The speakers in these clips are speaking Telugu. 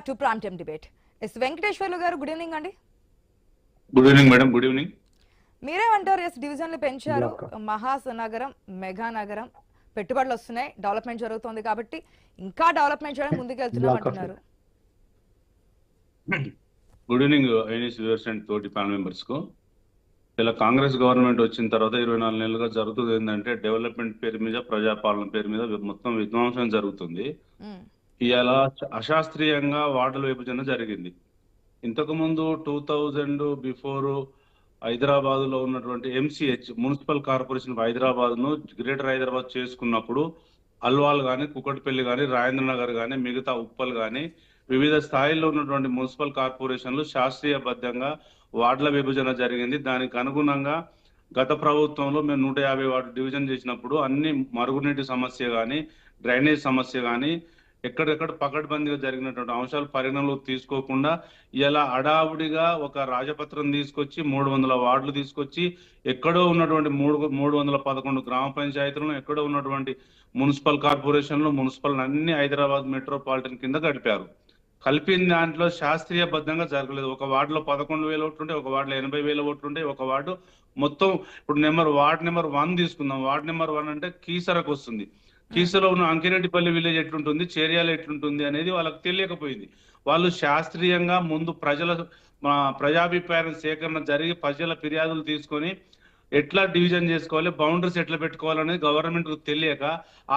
Back to prime time debate. S Venkateswarlu గారు, గుడ్ ఈవినింగ్ అండి. Good evening madam. Good evening. మీరేమంటారు? ఎస్ డివిజన్లు పెంచారు, మహానగరం, మెగా నగరం, పెట్టుబడులు వస్తున్నాయి, డెవలప్మెంట్ జరుగుతుంది కాబట్టి ఇంకా డెవలప్మెంట్ చేయడం ముందుకు వెళ్తున్నాం అంటున్నారు. Good evening INS viewers and తోటి ప్యానల్ మెంబర్స్ కు. ఇలా కాంగ్రెస్ గవర్నమెంట్ వచ్చిన తర్వాత 24 నెలలుగా జరుగుతుంది ఏంటంటే డెవలప్మెంట్ పేరు మీద, ప్రజాపాలన పేరు మీద మొత్తం విధ్వంసం జరుగుతుంది. ఇలా అశాస్త్రీయంగా వార్డుల విభజన జరిగింది. ఇంతకు ముందు 2000 బిఫోర్ హైదరాబాద్ లో ఉన్నటువంటి MCH మున్సిపల్ కార్పొరేషన్ హైదరాబాద్ ను గ్రేటర్ హైదరాబాద్ చేసుకున్నప్పుడు అల్వాల్ గాని, కుకట్పల్లి గాని, రాజేంద్ర నగర్ గాని, మిగతా ఉప్పల్ గాని వివిధ స్థాయిల్లో ఉన్నటువంటి మున్సిపల్ కార్పొరేషన్లు శాస్త్రీయబద్ధంగా వార్డుల విభజన జరిగింది. దానికి అనుగుణంగా గత ప్రభుత్వంలో మేము 150 వార్డు డివిజన్ చేసినప్పుడు అన్ని మరుగునీటి సమస్య కానీ, డ్రైనేజ్ సమస్య కానీ ఎక్కడెక్కడ పకడ్బందీగా జరిగినటువంటి అంశాలు పరిగణలోకి తీసుకోకుండా ఇలా అడావుడిగా ఒక రాజపత్రం తీసుకొచ్చి 300 వార్డులు తీసుకొచ్చి ఎక్కడో ఉన్నటువంటి 311 గ్రామ పంచాయతీలను, ఎక్కడో ఉన్నటువంటి మున్సిపల్ కార్పొరేషన్లు, మున్సిపల్ అన్ని హైదరాబాద్ మెట్రోపాలిటన్ కింద గడిపారు. కలిపిన దాంట్లో శాస్త్రీయబద్ధంగా జరగలేదు. ఒక వార్డులో 11,000 ఓట్లు ఉంటే, ఒక వార్డులో 80,000 ఓట్లు ఉంటే, ఒక వార్డు మొత్తం ఇప్పుడు వార్డు నెంబర్ 1 తీసుకుందాం. వార్డు నెంబర్ 1 అంటే కీసరకు వస్తుంది. కీసలో ఉన్న అంకిరెడ్డిపల్లి విలేజ్ ఎట్లుంటుంది, చేర్యాల ఎట్లుంటుంది అనేది వాళ్ళకి తెలియకపోయింది. వాళ్ళు శాస్త్రీయంగా ముందు ప్రజాభిప్రాయం సేకరణ జరిగి ప్రజల ఫిర్యాదులు తీసుకొని ఎట్లా డివిజన్ చేసుకోవాలి, బౌండరీస్ ఎట్లా పెట్టుకోవాలనేది గవర్నమెంట్ తెలియక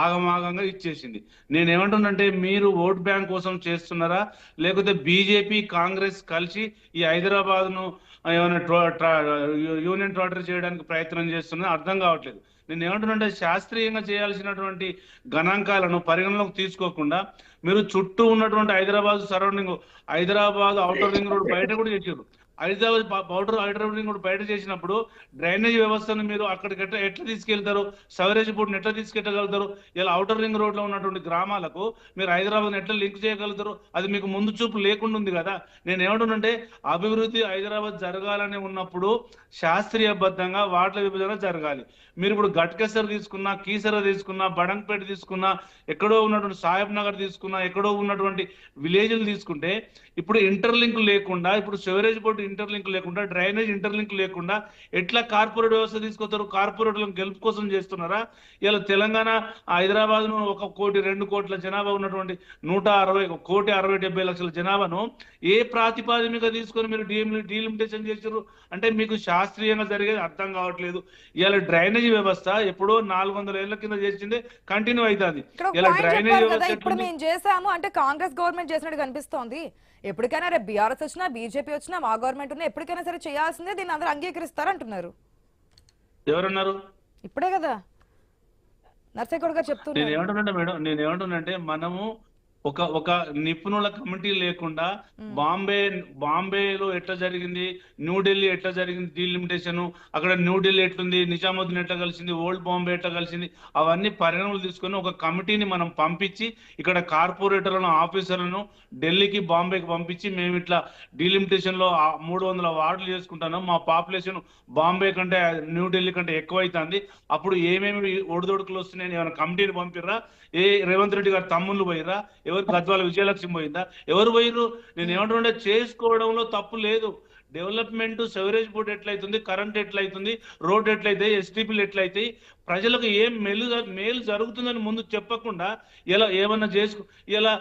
ఆగమాగంగా ఇచ్చేసింది. నేనేమంటున్నంటే మీరు ఓట్ బ్యాంక్ కోసం చేస్తున్నారా, లేకపోతే బీజేపీ కాంగ్రెస్ కలిసి ఈ హైదరాబాద్ ను ఏమైనా యూనియన్ టెరిటరీ చేయడానికి ప్రయత్నం చేస్తున్నా అర్థం కావట్లేదు. నేను ఏమంటున్నంటే శాస్త్రీయంగా చేయాల్సినటువంటి గణాంకాలను పరిగణలోకి తీసుకోకుండా మీరు చుట్టూ ఉన్నటువంటి Hyderabad surrounding, Hyderabad outer ring road బయట కూడా చేశారు. హైదరాబాద్ రింగ్ రోడ్ బయట చేసినప్పుడు డ్రైనేజ్ వ్యవస్థను మీరు అక్కడికి ఎట్లా తీసుకెళ్తారు, సవరేజ్ బోర్డుని ఎట్లా తీసుకెళ్ళగలుగుతారు? ఇలా ఔటర్ రింగ్ రోడ్ లో ఉన్నటువంటి గ్రామాలకు మీరు హైదరాబాద్ ఎట్లా లింక్ చేయగలుగుతారు? అది మీకు ముందు చూపు లేకుండా ఉంది కదా. నేను ఏమంటున్నంటే అభివృద్ధి హైదరాబాద్ జరగాలని ఉన్నప్పుడు శాస్త్రీయబద్ధంగా వార్డుల విభజన జరగాలి. మీరు ఇప్పుడు గట్కేసర్ తీసుకున్నా, కీసర తీసుకున్నా, బడంగపేట తీసుకున్నా, ఎక్కడో ఉన్నటువంటి సాహెబ్ నగర్ తీసుకున్నా, ఎక్కడో ఉన్నటువంటి విలేజ్లు తీసుకుంటే ఇప్పుడు ఇంటర్లింక్ లేకుండా, ఇప్పుడు సెవరేజ్ బోర్డు ఇంటర్లింక్ లేకుండా, డ్రైనేజ్ ఇంటర్లింక్ లేకుండా ఎట్లా కార్పొరేట్ వ్యవస్థ తీసుకొస్తారు? కార్పొరేట్లను గెలుపు కోసం చేస్తున్నారా? ఇలా తెలంగాణ హైదరాబాద్ ను 1 కోటి 2 కోట్ల జనాభా ఉన్నటువంటి 1,60,70,000 జనాభాను ఏ ప్రాతిపాదికగా తీసుకొని మీరు డీలిమిటేషన్ చేశారు అంటే మీకు శాస్త్రీయంగా జరిగేది అర్థం కావట్లేదు. ఇలా డ్రైనేజ్ వ్యవస్థ ఎప్పుడో 400 ఏళ్ల కింద చేసిందే కంటిన్యూ అవుతుంది. ఇలా డ్రైనేజ్ వ్యవస్థ ఇప్పుడు మేము చేసాము అంటే కాంగ్రెస్ గవర్నమెంట్ చేసినట్టు కనిపిస్తోంది. ఎప్పటికైనా రేపు బీఆర్ఎస్ వచ్చినా, బీజేపీ వచ్చినా, మా గవర్నమెంట్ ఉన్నా ఎప్పటికైనా సరే చేయాల్సిందే, దీన్ని అందరూ అంగీకరిస్తారు అంటున్నారు. ఎవరన్నారు? ఇప్పుడే కదా నర్సేగౌడ్ గారు చెప్తున్నారు. నేను ఏమంటున్నానంటే మనము ఒక నిపుణుల కమిటీ లేకుండా బాంబేలో ఎట్లా జరిగింది, న్యూఢిల్లీ ఎట్లా జరిగింది డీలిమిటేషన్, అక్కడ న్యూఢిల్లీ ఎట్లుంది, నిజాముద్దీన్ ఎట్లా కలిసింది, ఓల్డ్ బాంబే ఎట్లా కలిసింది, అవన్నీ పరిగణనలు తీసుకొని ఒక కమిటీని మనం పంపించి ఇక్కడ కార్పొరేటర్లను, ఆఫీసర్లను ఢిల్లీకి, బాంబేకి పంపించి మేము ఇట్లా డీలిమిటేషన్ లో 300 వార్డులు చేసుకుంటున్నాం, మా పాపులేషన్ బాంబే కంటే న్యూఢిల్లీ కంటే ఎక్కువైతుంది, అప్పుడు ఏమేమి ఒడిదొడుకులు వస్తున్నాయని ఏమైనా కమిటీని పంపిర్రా? రేవంత్ రెడ్డి గారు తమ్ముళ్ళు పోయిర్రా? ఎవరు గద్వాల విజయలక్ష్మి పోయిందా? ఎవరు పోయిర్రు? నేను ఏమంటుండే చేసుకోవడంలో తప్పు లేదు. డెవలప్మెంట్, సెవరేజ్ బోర్డు ఎట్లయితుంది, కరెంట్ ఎట్లయితుంది, రోడ్ ఎట్లయితాయి, ఎస్టీపీలు ఎట్లయితాయి, ప్రజలకు ఏం మేలు జరుగుతుందని ముందు చెప్పకుండా ఇలా ఏమన్నా ఇలా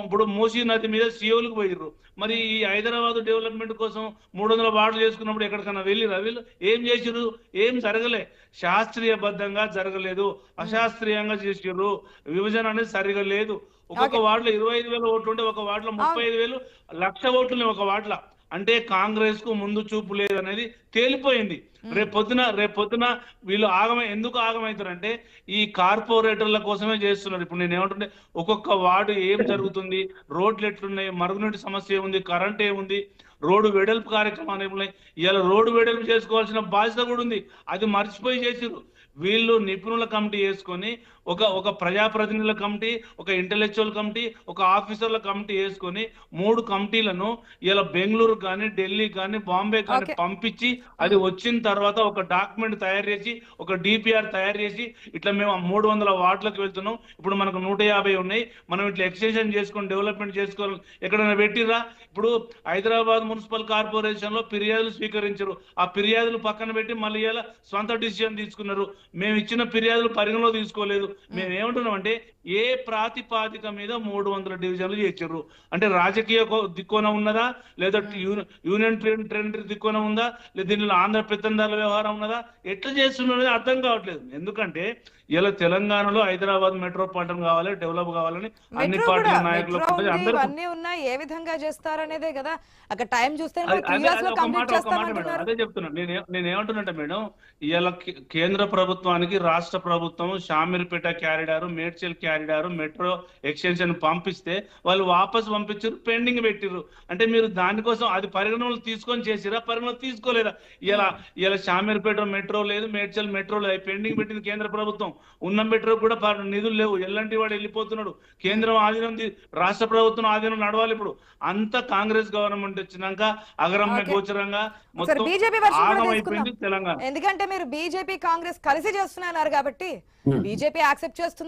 ఇప్పుడు మూసీ నది మీద సియోలకు పోయిర్రు. మరి ఈ హైదరాబాద్ డెవలప్మెంట్ కోసం 300 వార్డులు చేసుకున్నప్పుడు ఎక్కడికన్నా వెళ్ళిరా? వీళ్ళు ఏం చేసిర్రు? ఏం జరగలే. శాస్త్రీయబద్ధంగా జరగలేదు, అశాస్త్రీయంగా చేసిర్రు. విభజన అనేది సరిగా లేదు. ఒక్కొక్క వార్డులో 25,000 ఓట్లు ఉంటే ఒక వార్డులో 35,000, 1,00,000 ఓట్లు ఒక వార్డులో. అంటే కాంగ్రెస్ కు ముందు చూపు లేదనేది తేలిపోయింది. రేపొద్దున వీళ్ళు ఎందుకు ఆగమవుతారంటే ఈ కార్పొరేటర్ల కోసమే చేస్తున్నారు. ఇప్పుడు నేను ఏమంటుంటే ఒక్కొక్క వార్డు ఏం జరుగుతుంది, రోడ్లు ఎట్లున్నాయి, మరుగునీటి సమస్య ఏముంది, కరెంట్ ఏముంది, రోడ్డు వెడల్పు కార్యక్రమాలు ఏమున్నాయి. ఇలా రోడ్డు వెడల్పు చేసుకోవాల్సిన బాధ్యత కూడా ఉంది, అది మర్చిపోయి చేసిర్రు. వీళ్ళు నిపుణుల కమిటీ వేసుకొని ఒక ప్రజాప్రతినిధుల కమిటీ, ఒక ఇంటెలెక్చువల్ కమిటీ, ఒక ఆఫీసర్ల కమిటీ వేసుకొని 3 కమిటీలను ఇలా బెంగళూరు కానీ, ఢిల్లీ కానీ, బాంబే కానీ Okay. పంపించి అది వచ్చిన తర్వాత ఒక డాక్యుమెంట్ తయారు చేసి, ఒక డిపిఆర్ తయారు చేసి, ఇట్లా మేము 300 వార్డులకు వెళ్తున్నాం, ఇప్పుడు మనకు 150 ఉన్నాయి, మనం ఇట్లా ఎక్స్టెన్షన్ చేసుకొని డెవలప్మెంట్ చేసుకోవాలి, ఎక్కడైనా పెట్టిరా? ఇప్పుడు హైదరాబాద్ మున్సిపల్ కార్పొరేషన్ లో ఫిర్యాదులు స్వీకరించారు, ఆ ఫిర్యాదులు పక్కన పెట్టి మళ్ళీ ఇలా స్వంత డిసిజన్ తీసుకున్నారు. మేము ఇచ్చిన ఫిర్యాదులు పరిగణలో తీసుకోలేదు. మేము ఏమంటున్నాం అంటే ఏ ప్రాతిపాదిక మీద 300 డివిజన్లు చేర్చారు అంటే రాజకీయ దిక్కున ఉన్నదా, లేదా యూనియన్ టెరిటరీ దిక్కున ఉందా, లేదా దీనిలో ఆంధ్ర పెత్తందారుల వ్యవహారం ఉన్నదా, ఎట్లా చేస్తున్నది అర్థం కావట్లేదు. ఎందుకంటే ఇలా తెలంగాణలో హైదరాబాద్ మెట్రోపాలిటన్ కావాలి, డెవలప్ కావాలని అన్ని మెట్రో పార్టీల కూడా నాయకులు మెట్రో ఉంది, అందరూ ఇవన్నీ ఉన్నాయి, ఏ విధంగా చేస్తారనేదే కదా. అక్కడ టైం చూస్తే అదే 3 years లో ఒక కంప్లీట్ మాట మేడం, చేస్తామంటున్నారు. అదే చెప్తున్నా. నేనేమంటున్నట్టే మేడం, ఇవాళ కేంద్ర ప్రభుత్వానికి రాష్ట్ర ప్రభుత్వం Shamirpet corridor, Medchal corridor, metro extension పంపిస్తే వాళ్ళు వాపస్ పంపించారు, పెండింగ్ పెట్టిర్రు. అంటే మీరు దానికోసం అది పరిగణనలు తీసుకొని చేసిరా, పరిగణనలు తీసుకోలేదా? ఇలా షామీర్పేట మెట్రో లేదు, మేడ్చల్ మెట్రో లేదు, పెండింగ్ పెట్టింది కేంద్ర ప్రభుత్వం. ఉన్న మెట్రో కూడా నిధులు లేవు, ఎల్లంటి వాడు వెళ్ళిపోతున్నాడు. కేంద్రం ఆధీనం, రాష్ట్ర ప్రభుత్వం ఆధీనం నడవాలి. ఇప్పుడు అంతా కాంగ్రెస్ గవర్నమెంట్ వచ్చినాక అగరమ్య గోచరంగా మొత్తం బీజేపీ వర్షన్ కూడా ఆగమైపోయింది తీసుకుందాం. తెలంగాణ. ఎందుకంటే మీరు బీజేపీ కాంగ్రెస్ కలిసి చేస్తున్నారు కాబట్టి బీజేపీ యాక్సెప్ట్ చేస్తుంది.